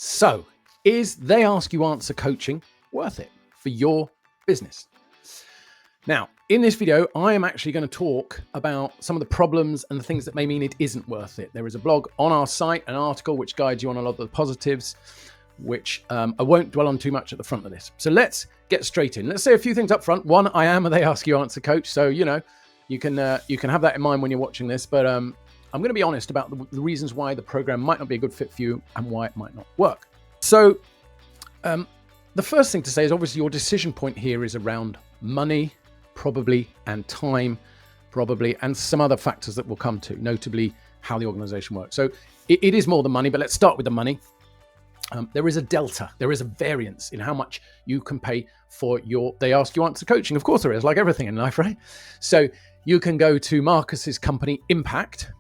So, is They Ask You Answer coaching worth it for your business? Now, in this video, I am actually going to talk about some of the problems and the things that may mean it isn't worth it. There is a blog on our site, an article which guides you on a lot of the positives, which I won't dwell on too much at the front of this. So let's get straight in. Let's say a few things up front. One, I am a They Ask You Answer coach, so you can have that in mind when you're watching this. But I'm going to be honest about the reasons why the program might not be a good fit for you and why it might not work. So the first thing to say is obviously your decision point here is around money, probably, and time, probably, and some other factors that we'll come to, notably how the organization works. So it is more than money, but let's start with the money. There is a delta, there is a variance in how much you can pay for your They Ask You Answer coaching. Of course there is, like everything in life, right? So you can go to Marcus's company Impact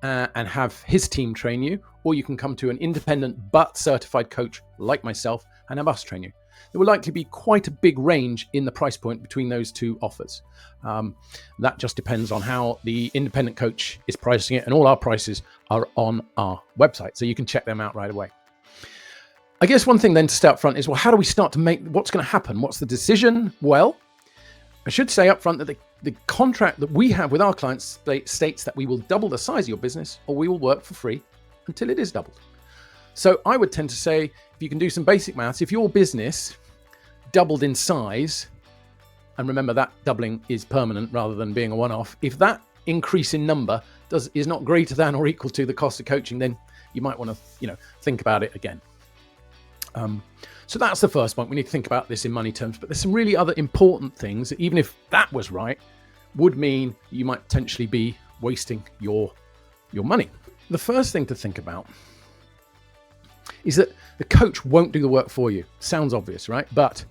and have his team train you, or you can come to an independent but certified coach like myself and have us train you. There will likely be quite a big range in the price point between those two offers. That just depends on how the independent coach is pricing it, and all our prices are on our website, so you can check them out right away. I guess one thing then to stay up front is, well, how do we start to make, what's going to happen? What's the decision? Well, I should say up front that the contract that we have with our clients states that we will double the size of your business, or we will work for free until it is doubled. So I would tend to say, if you can do some basic maths, if your business doubled in size, and remember that doubling is permanent rather than being a one-off, if that increase in number is not greater than or equal to the cost of coaching, then you might want to think about it again. So that's the first point. We need to think about this in money terms, but there's some really other important things that, even if that was right, would mean you might potentially be wasting your money. The first thing to think about is that the coach won't do the work for you. Sounds obvious, right? But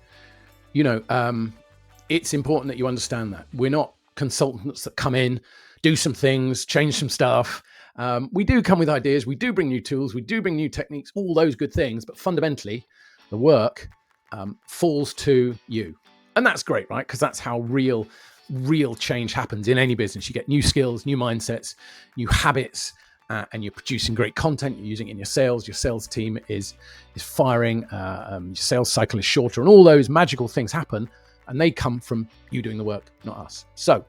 it's important that you understand that we're not consultants that come in, do some things, change some stuff. We do come with ideas. We do bring new tools. We do bring new techniques, all those good things. But fundamentally, the work falls to you. And that's great, right? Because that's how real change happens in any business. You get new skills, new mindsets, new habits, and you're producing great content. You're using it in your sales. Your sales team is firing. Your sales cycle is shorter, and all those magical things happen. And they come from you doing the work, not us. So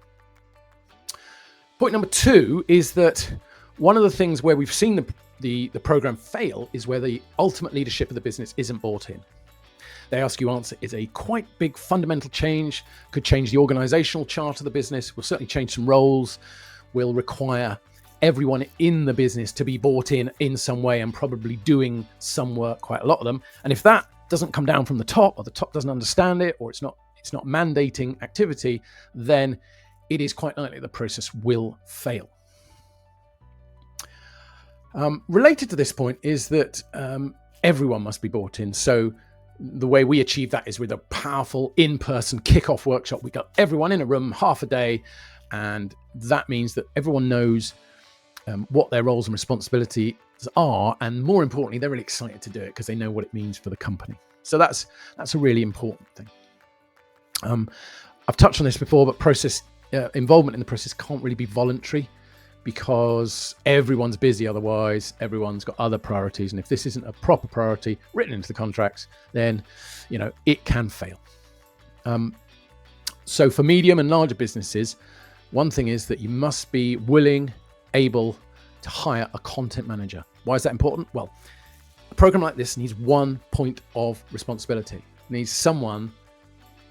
point number 2 is that one of the things where we've seen the program fail is where the ultimate leadership of the business isn't bought in. They Ask You Answer is a quite big fundamental change, could change the organizational chart of the business, will certainly change some roles, will require everyone in the business to be bought in some way and probably doing some work, quite a lot of them. And if that doesn't come down from the top, or the top doesn't understand it, or it's not mandating activity, then it is quite likely the process will fail. Related to this point is that everyone must be bought in. So the way we achieve that is with a powerful in-person kickoff workshop. We got everyone in a room, half a day, and that means that everyone knows what their roles and responsibilities are, and more importantly, they're really excited to do it because they know what it means for the company. So that's a really important thing. I've touched on this before, but process involvement in the process can't really be voluntary, because everyone's busy. Otherwise, everyone's got other priorities. And if this isn't a proper priority written into the contracts, then, it can fail. So for medium and larger businesses, one thing is that you must be willing, able to hire a content manager. Why is that important? Well, a program like this needs one point of responsibility. It needs someone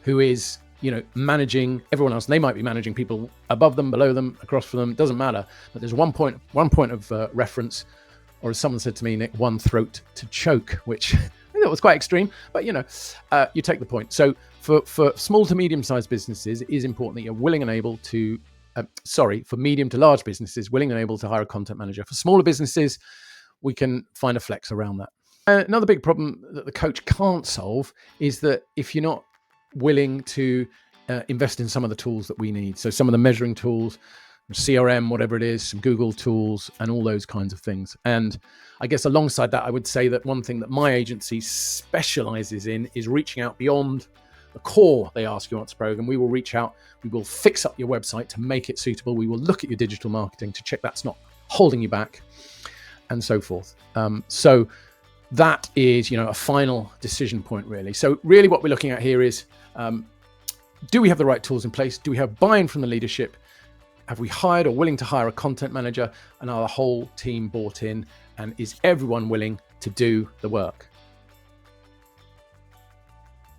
who is managing everyone else. They might be managing people above them, below them, across from them. It doesn't matter. But there's one point of reference, or as someone said to me, Nick, one throat to choke, which I thought was quite extreme. But you take the point. So for small to medium-sized businesses, it is important that you're willing and able to. For medium to large businesses, willing and able to hire a content manager. For smaller businesses, we can find a flex around that. Another big problem that the coach can't solve is that if you're not willing to invest in some of the tools that we need. So some of the measuring tools, CRM, whatever it is, some Google tools, and all those kinds of things. And I guess alongside that, I would say that one thing that my agency specializes in is reaching out beyond the core They Ask You Answer program. We will reach out, we will fix up your website to make it suitable. We will look at your digital marketing to check that's not holding you back, and so forth. So that is, a final decision point, really. So really what we're looking at here is, do we have the right tools in place? Do we have buy-in from the leadership? Have we hired or willing to hire a content manager? And are the whole team bought in? And is everyone willing to do the work?